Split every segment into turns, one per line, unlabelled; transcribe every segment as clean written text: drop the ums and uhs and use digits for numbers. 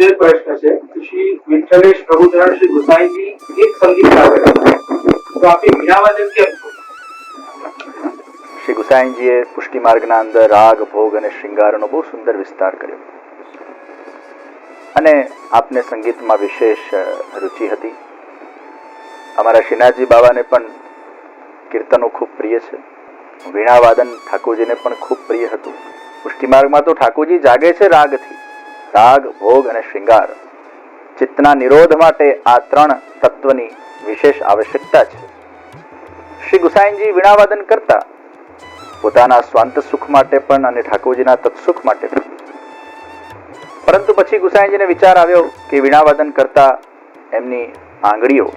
બીજો એક પ્રશ્ન છે શ્રી વિઠ્ઠલેશ પ્રભુચરણ શ્રી ગુસાઈજી એક સંગીતકાર હતા, તો આપે વીણાવાદન કેમ છો?
શ્રી ગુસાઈજીએ પુષ્ટિ માર્ગના અંદર રાગ, ભોગ અને શ્રૃંગારનો બહુ સુંદર વિસ્તાર કર્યો અને આપને સંગીતમાં વિશેષ રુચિ હતી. અમારા શ્રીનાથજી બાબાને પણ કીર્તનો ખૂબ પ્રિય છે. વીણાવાદન ઠાકોરજીને પણ ખૂબ પ્રિય હતું. પુષ્ટિ માર્ગમાં તો ઠાકોરજી જાગે છે રાગથી. રાગ, ભોગ અને શ્રૃંગાર, ચિત્તના નિરોધ માટે આ ત્રણ તત્વની વિશેષ આવશ્યકતા છે. શ્રી ગુસાઈજી વીણાવાદન કરતા પોતાના સ્વાંત સુખ માટે પણ અને ઠાકોરજીના તત્સુખ માટે પણ. પરંતુ પછી ગુસાઈજીને વિચાર આવ્યો કે વીણાવાદન કરતા એમની આંગળીઓ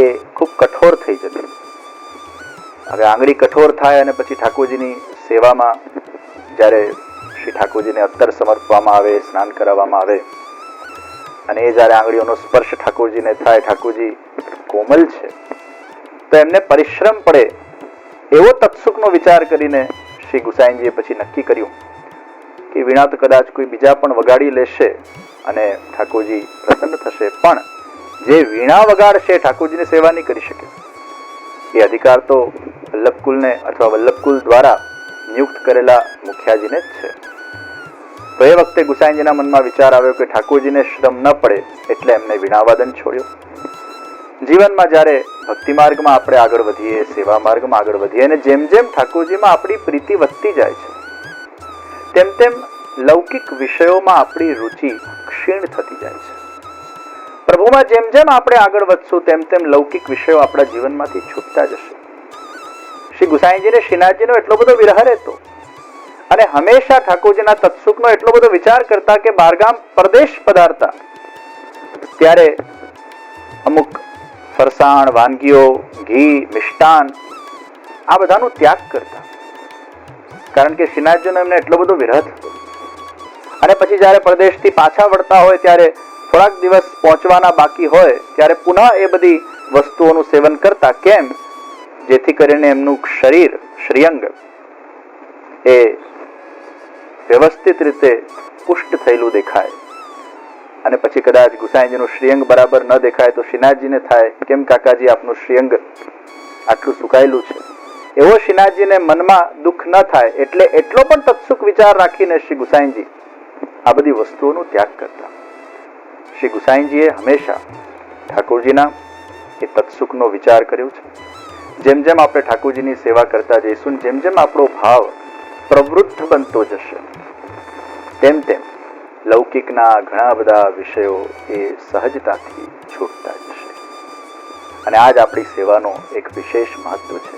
એ ખૂબ કઠોર થઈ જતી. હવે આંગળી કઠોર થાય અને પછી ઠાકોરજીની સેવામાં જ્યારે શ્રી ઠાકોરજીને અત્તર સમર્પવામાં આવે, સ્નાન કરાવવામાં આવે અને એ જ્યારે આંગળીઓનો સ્પર્શ ઠાકોરજીને થાય, ઠાકોરજી કોમલ છે તો એમને પરિશ્રમ પડે એવો તત્સુખનો વિચાર કરીને શ્રી ગુસાઈજીએ પછી નક્કી કર્યું કે વીણા તો કદાચ કોઈ બીજા પણ વગાડી લેશે અને ઠાકોરજી પ્રસન્ન થશે, પણ જે વીણા વગાડશે ઠાકોરજીની સેવા નહીં કરી શકે. એ અધિકાર તો વલ્લભકુલને અથવા વલ્લભકુલ દ્વારા નિયુક્ત કરેલા મુખિયાજીને જ છે. તો એ વખતે ગુસાઈજીના મનમાં વિચાર આવ્યો કે ઠાકોરજીને શ્રમ ન પડે એટલે એમને વીણાવાદન છોડ્યો. જીવનમાં જ્યારે ભક્તિ માર્ગમાં આપણે આગળ વધીએ, સેવા માર્ગમાં આગળ વધીએ અને જેમ જેમ ઠાકોરજીમાં આપણી પ્રીતિ વધતી જાય છે તેમ તેમ લૌકિક વિષયોમાં આપણી રુચિ ક્ષીણ થતી જાય છે. પ્રભુમાં જેમ જેમ આપણે આગળ વધશું તેમ તેમ લૌકિક વિષયો આપણા જીવનમાંથી છૂટતા જશે. શ્રી ગુસાઈજીને શ્રીનાથજીનો એટલો બધો વિરહ રહેતો અને હંમેશા ઠાકોરજીના તત્સુખનો એટલો બધો વિચાર કરતા કે બહારગામ પરદેશ પધારતા ત્યારે અમુક ફરસાણ, વાનગીઓ, ઘી, મિષ્ટાન આ બધાનો ત્યાગ કરતા, કારણ કે શ્રીનાથજીનો એમને એટલો બધો વિરહ થતો. અને પછી જ્યારે પરદેશથી પાછા વળતા હોય ત્યારે થોડાક દિવસ પહોંચવાના બાકી હોય ત્યારે પુનઃ એ બધી વસ્તુઓનું સેવન કરતા. કેમ? જેથી કરીને એમનું શરીર, શ્રીઅંગ એ વ્યવસ્થિત રીતે પુષ્ટ થયેલું દેખાય. અને પછી કદાચ ગુસાઈજીનું શ્રીઅંગ બરાબર ન દેખાય તો શ્રીનાથજીને થાય, કેમ કાકાજી આપનું શ્રીઅંગ આટલું સુકાયેલું છે. એવો શ્રીનાથજીને મનમાં દુઃખ ન થાય એટલે એટલો પણ તત્સુખ વિચાર રાખીને શ્રી ગુસાઈજી આ બધી વસ્તુઓનો ત્યાગ કરતા. શ્રી ગુસાઈજીએ હંમેશા ઠાકોરજીના એ તત્સુખનો વિચાર કર્યો છે. જેમ જેમ આપણે ઠાકોરજીની સેવા કરતા જઈશું, જેમ જેમ આપણો ભાવ પ્રવૃત્ત બનતો જશે તેમ તેમ લૌકિકના ઘણા બધા વિષયો એ સહજતાથી છૂટતા જશે. અને આ જ આપણી સેવાનો એક વિશેષ મહત્વ છે.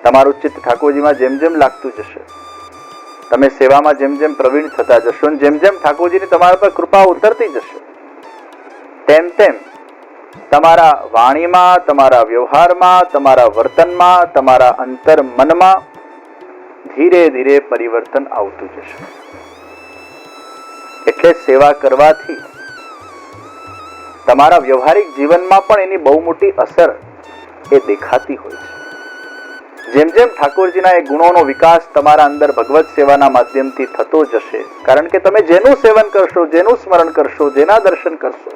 તમારું ચિત્ત ઠાકોરજીમાં જેમ જેમ લાગતું જશે, તમે સેવામાં જેમ જેમ પ્રવીણ થતા જશો અને જેમ જેમ ઠાકોરજીની તમારા પર કૃપા ઉતરતી જશે તેમ તેમ તમારા વાણીમાં, તમારા વ્યવહારમાં, તમારા વર્તનમાં, તમારા અંતર મનમાં ધીરે ધીરે પરિવર્તન આવતું જશે. એટલે સેવા કરવાથી તમારા વ્યવહારિક જીવનમાં પણ એની બહુ મોટી અસર એ દેખાતી હોય છે. જેમ જેમ ઠાકોરજીના એ ગુણોનો વિકાસ તમારા અંદર ભગવત સેવાના માધ્યમથી થતો જશે, કારણ કે તમે જેનું સેવન કરશો, જેનું સ્મરણ કરશો, જેના દર્શન કરશો,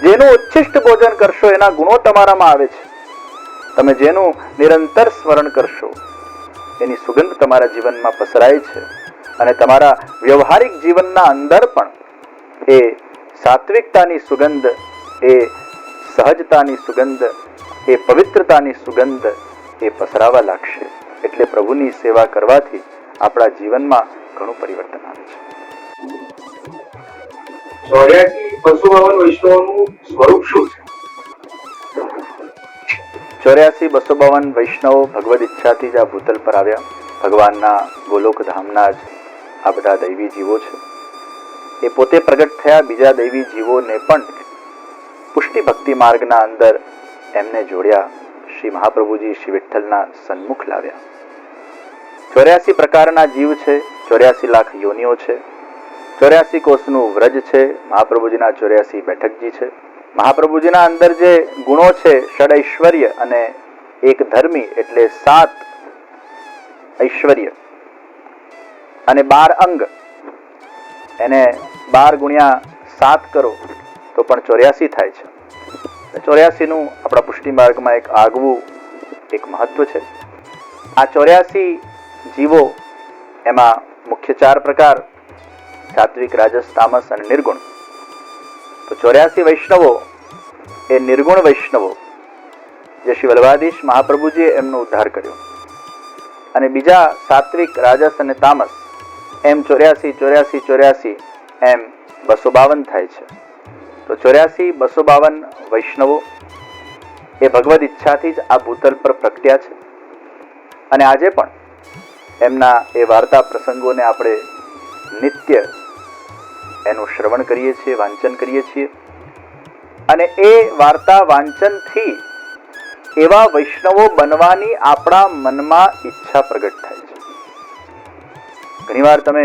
જેનું ઉચ્છિષ્ટ ભોજન કરશો એના ગુણો તમારામાં આવે છે. તમે જેનું નિરંતર સ્મરણ કરશો એની સુગંધ તમારા જીવનમાં પસરાય છે. અને તમારા વ્યવહારિક જીવનના અંદર પણ એ સાત્વિકતાની સુગંધ, એ સહજતાની સુગંધ, એ પવિત્રતાની સુગંધ એ પસરાવા લાગશે. એટલે પ્રભુની સેવા કરવાથી આપણા જીવનમાં ઘણું પરિવર્તન આવે છે.
84-252 વૈષ્ણવોનું સ્વરૂપ શું છે?
84-252 વૈષ્ણવો ભગવદ ઈચ્છાથી જ આ ભૂતલ પર આવ્યા. ભગવાનના ગોલોક ધામના જ આ બધા દૈવી જીવો છે. એ પોતે પ્રગટ થયા બીજા દૈવી જીવોને પણ પુષ્ટિ ભક્તિ માર્ગના અંદર એમને જોડ્યા. શ્રી મહાપ્રભુજી શ્રી વિઠ્ઠલના સન્મુખ લાવ્યા. 84 પ્રકારના જીવ છે, 84 લાખ યોનિઓ છે, 84 કોષનું વ્રજ છે. મહાપ્રભુજીના 84 બેઠકજી છે. મહાપ્રભુજીના અંદર જે ગુણો છે, ષડ ઐશ્વર્ય અને એક ધર્મી એટલે 7 ઐશ્વર્ય અને 12 અંગ, એને 12 ગુણ્યા 7 કરો તો પણ 84 થાય છે. 84 નું આપણા પુષ્ટિ માર્ગમાં એક આગવું એક મહત્વ છે. આ 84 જીવો, એમાં મુખ્ય 4 પ્રકાર: સાત્વિક, રાજસ, તામસ અને નિર્ગુણ. તો 84 વૈષ્ણવો એ નિર્ગુણ વૈષ્ણવો જે શ્રી વલ્લભાધીશ મહાપ્રભુજીએ એમનો ઉદ્ધાર કર્યો, અને બીજા સાત્વિક, રાજસ અને તામસ એમ 84, 84, 84 એમ 252 થાય છે. તો 84, 252 વૈષ્ણવો એ ભગવદ ઈચ્છાથી જ આ ભૂતલ પર પ્રગટ્યા છે, અને આજે પણ એમના એ વાર્તા પ્રસંગોને આપણે નિત્ય એનું શ્રવણ કરીએ છીએ, વાંચન કરીએ છીએ, અને એ વાર્તા વાંચનથી એવા વૈષ્ણવો બનવાની આપણા મનમાં ઈચ્છા પ્રગટ થાય છે. ઘણીવાર તમે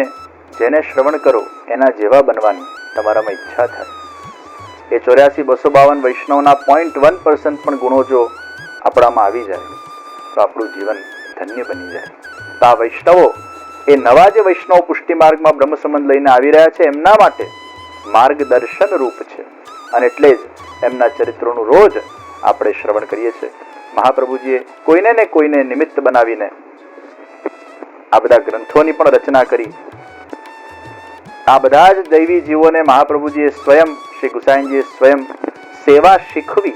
જેને શ્રવણ કરો એના જેવા બનવાની તમારામાં ઈચ્છા થાય. એ 84, 252 વૈષ્ણવના 0.1% પણ ગુણો જો આપણામાં આવી જાય તો આપણું જીવન ધન્ય બની જાય. તો આ વૈષ્ણવો એ નવા જે વૈષ્ણવ પુષ્ટિ માર્ગમાં બ્રહ્મ સંબંધ લઈને આવી રહ્યા છે એમના માટે માર્ગદર્શન રૂપ છે, અને એટલે જ એમના ચરિત્રોનું રોજ આપણે શ્રવણ કરીએ છીએ. મહાપ્રભુજીએ કોઈને ને કોઈને નિમિત્ત બનાવીને આ બધા ગ્રંથોની પણ રચના કરી. આ બધા જ દૈવી જીવોને મહાપ્રભુજીએ સ્વયં, શ્રી ગુસાઈજીએ સ્વયં સેવા શીખવી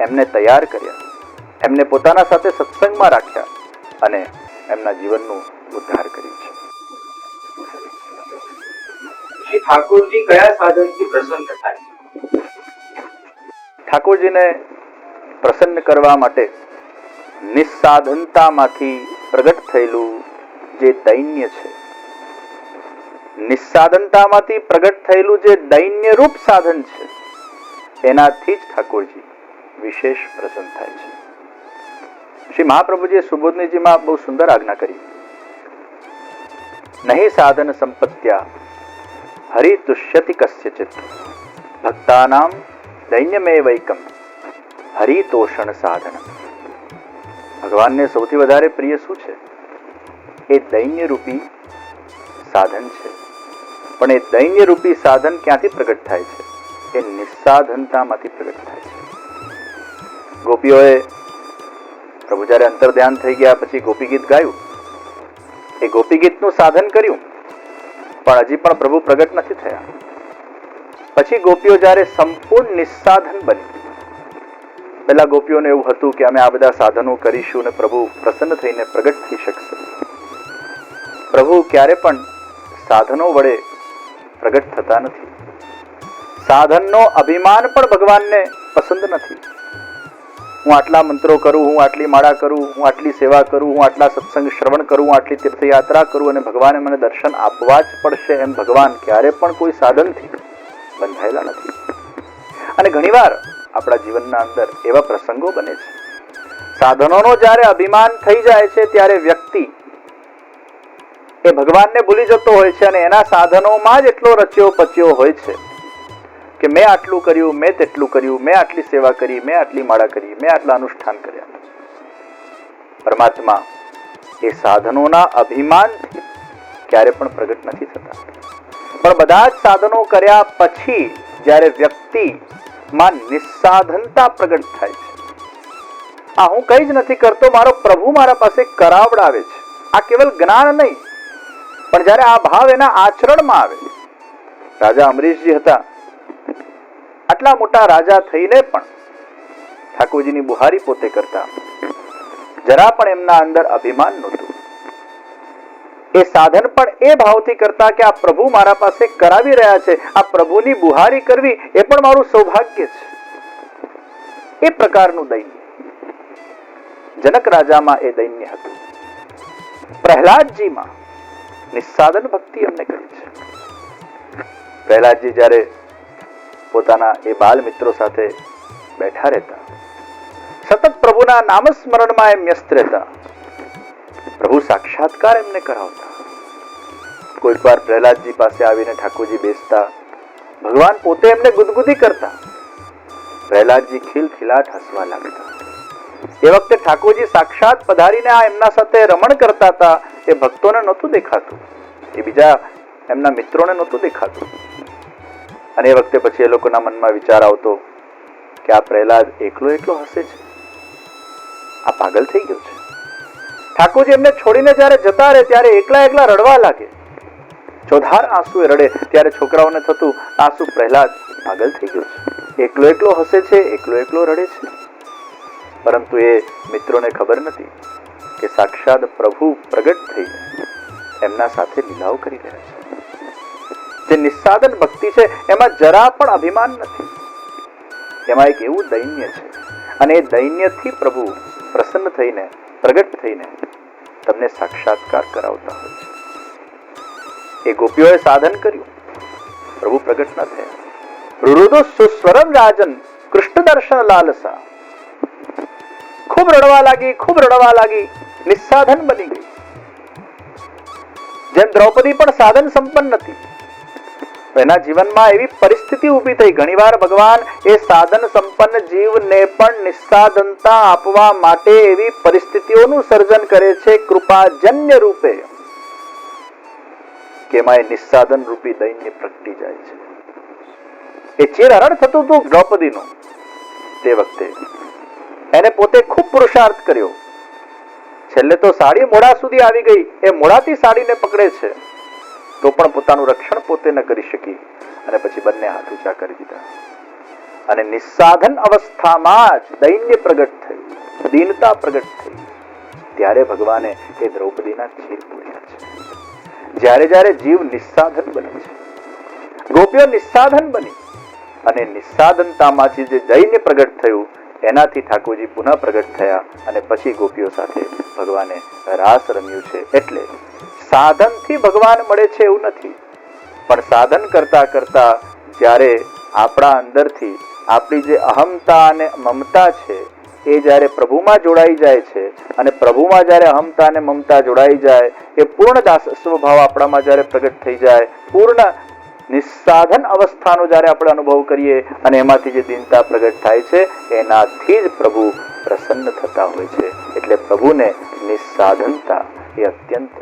એમને તૈયાર કર્યા, એમને પોતાના સાથે સત્સંગમાં રાખ્યા અને એમના જીવનનું ઉદ્ધાર કર્યું છે.
શ્રી ઠાકોરજી કયા સાધનથી પ્રસન્ન થાય?
ઠાકોરજીને પ્રસન્ન કરવા માટે નિસ્સાધનતામાંથી પ્રગટ થયેલું જે દૈન્ય છે, નિસ્સાધનતામાંથી પ્રગટ થયેલું જે દૈન્ય રૂપ સાધન છે, એનાથી જ ઠાકોરજી વિશેષ પ્રસન્ન થાય છે. શ્રી મહાપ્રભુજીએ સુબોધનીજીમાં બહુ સુંદર આજ્ઞા કરી: નહીં સાધન સંપત્ત્યા હરિ તુષ્યતિ કસ્યચિત ભક્તાનામ દૈન્યમેવૈકમ હરિતોષણ સાધન. ભગવાનને સૌથી વધારે પ્રિય શું છે? એ દૈન્ય રૂપી સાધન છે. પણ એ દૈન્ય રૂપી સાધન ક્યાંથી પ્રગટ થાય છે? એ નિસ્સાધનતામાંથી પ્રગટ થાય છે. ગોપીઓએ પ્રભુ જ્યારે અંતર ધ્યાન થઈ ગયા પછી ગોપી ગીત ગાયું. એ ગોપી ગીતનું સાધન કર્યું, પણ હજી પણ પ્રભુ પ્રગટ નથી થયા. પછી ગોપીઓ જ્યારે સંપૂર્ણ નિસ્સાધન બની, પેલા ગોપીઓને એવું હતું કે અમે આ બધા સાધનો કરીશું ને પ્રભુ પ્રસન્ન થઈને પ્રગટ થઈ શકશે. પ્રભુ ક્યારે પણ સાધનો વડે પ્રગટ થતા નથી. સાધનનો અભિમાન પણ ભગવાનને પસંદ નથી. હું આટલા મંત્રો કરું, હું આટલી માળા કરું, હું આટલી સેવા કરું, હું આટલા સત્સંગ શ્રવણ કરું, હું આટલી તીર્થયાત્રા કરું અને ભગવાને મને દર્શન આપવા જ પડશે એમ ભગવાન ક્યારે પણ કોઈ સાધનથી બંધાયેલા નથી. અને ઘણીવાર આપણા જીવનના અંદર એવા પ્રસંગો બને છે, સાધનોનો જ્યારે અભિમાન થઈ જાય છે ત્યારે વ્યક્તિ એ ભગવાનને ભૂલી જતો હોય છે અને એના સાધનોમાં જ એટલો રચ્યો પચ્યો હોય છે કે મેં આટલું કર્યું, મેં તેટલું કર્યું, મેં આટલી સેવા કરી, મેં આટલી માળા કરી, મેં આટલા અનુષ્ઠાન કર્યા. પરમાત્મા એ સાધનોના અભિમાનથી ક્યારે પણ પ્રગટ નથી થતા. પણ બધા જ સાધનો કર્યા પછી જ્યારે વ્યક્તિમાં નિસ્સાધનતા પ્રગટ થાય છે, આ હું કંઈ જ નથી કરતો, મારો પ્રભુ મારા પાસે કરાવડાવે છે, આ કેવલ જ્ઞાન નહીં પણ જ્યારે આ ભાવ એના આચરણમાં આવે. રાજા અમરીશજી હતા, આટલા મોટા રાજા થઈને પણ ઠાકોરજીની બુહારી પોતે કરતા, જરા પણ એમના અંદર અભિમાન નહોતું. એ સાધન પણ એ ભાવથી કરતા કે આ પ્રભુ મારા પાસે કરાવી રહ્યા છે, આ પ્રભુની બુહારી કરવી એ પણ મારું સૌભાગ્ય છે. એ પ્રકારનું દૈન્ય જનક રાજામાં એ દૈન્ય હતું. પ્રહલાદજીમાં નિસ્સાધન ભક્તિ એમને કરી છે. પ્રહલાદજી જ્યારે પોતાના એ બાલ મિત્રો સાથે બેઠા રહેતા, સતત પ્રભુના નામસ્મરણમાં એમ વ્યસ્ત રહેતા, પ્રભુ સાક્ષાત્કાર એમને કરાવતા. કોઈક વાર પ્રહલાદજી પાસે આવીને ઠાકોરજી બેસતા, ભગવાન પોતે એમને ગુદગુદી કરતા, પ્રહલાદજી ખિલખિલાટ હસવા લાગતા. એ વખતે ઠાકોરજી સાક્ષાત પધારીને આ એમના સાથે રમણ કરતા હતા. એ ભક્તોને નહોતું દેખાતું, એ બીજા એમના મિત્રોને નહોતું દેખાતું. અને એ વખતે પછી એ લોકોના મનમાં વિચાર આવતો કે આ પ્રહલાદ એકલો એકલો હસે છે, આ પાગલ થઈ ગયો છે. ઠાકોરજી એમને છોડીને જ્યારે જતા રહે ત્યારે એકલા એકલા રડવા લાગે. ચોધાર આંસુ રડે ત્યારે છોકરાઓને થતું આ શું પ્રહલાદ પાગલ થઈ ગયો છે, એકલો એકલો હસે છે, એકલો એકલો રડે છે. પરંતુ એ મિત્રોને ખબર નથી કે સાક્ષાત પ્રભુ પ્રગટ થઈને એમના સાથે લીલાઓ કરી રહ્યા છે. જે નિસ્સાધન ભક્તિ છે એમાં જરા પણ અભિમાન નથી. એમાં એક એવું દૈન્ય છે અને એ દૈન્યથી પ્રભુ પ્રસન્ન થઈને પ્રગટ થઈને તમને સાક્ષાત્કાર કરાવતા હોય છે. એ ગોપીઓએ સાધન કર્યું, પ્રભુ પ્રગટ ન થયા. રુરુદુ સુસ્વરમ રાજન કૃષ્ણ દર્શન લાલસા. ખૂબ રડવા લાગી, ખૂબ રડવા લાગી, નિસ્સાધન બની ગઈ. જેમ દ્રૌપદી પણ સાધન સંપન્ન નથી, એના જીવનમાં એવી પરિસ્થિતિ ઊભી થઈ. ઘણીવાર ભગવાન એ સાધન સંપન્ન જીવને પણ નિસ્સાધનતા આપવા માટે એવી પરિસ્થિતિઓનું સર્જન કરે છે કૃપાજન્ય રૂપે, કે એમાં એ નિસ્સાધન રૂપી દૈન્ય પ્રગટી જાય છે. એ ચીરહરણ થતું હતું દ્રૌપદીનું. તે વખતે એને પોતે ખૂબ પુરુષાર્થ કર્યો. છેલ્લે તો સાડી મોઢા સુધી આવી ગઈ. એ મોઢાથી સાડીને પકડે છે તો પણ પોતાનું રક્ષણ પોતે ન કરી શકી અને પછી બંને હાથ ઊંચા કરી દીધા. અને નિસ્સાધન અવસ્થામાં જ દૈન્ય પ્રગટ થયું, દીનતા પ્રગટ થઈ. ત્યારે ભગવાને એ દ્રૌપદીના ચીર પૂર્યા છે. જ્યારે જ્યારે જીવ નિસ્સાધન બને છે, ગોપીઓ નિસ્સાધન બની અને નિસ્સાધનતામાંથી જે દૈન્ય પ્રગટ થયું એનાથી ઠાકોરજી પુનઃ પ્રગટ થયા અને પછી ગોપીઓ સાથે ભગવાને રાસ રમ્યું છે. એટલે સાધનથી ભગવાન મળે છે એવું નથી, પણ સાધન કરતા કરતા જ્યારે આપણા અંદરથી આપણી જે અહમતા અને મમતા છે એ જ્યારે પ્રભુમાં જોડાઈ જાય છે અને પ્રભુમાં જ્યારે અહમતા અને મમતા જોડાઈ જાય, એ પૂર્ણ દાસત્વ ભાવ આપણામાં જ્યારે પ્રગટ થઈ જાય, પૂર્ણ નિસ્સાધન અવસ્થાનો જ્યારે આપણે અનુભવ કરીએ અને એમાંથી જે દીનતા પ્રગટ થાય છે એનાથી જ પ્રભુ પ્રસન્ન થતા હોય છે. એટલે પ્રભુને નિસ્સાધનતા એ અત્યંત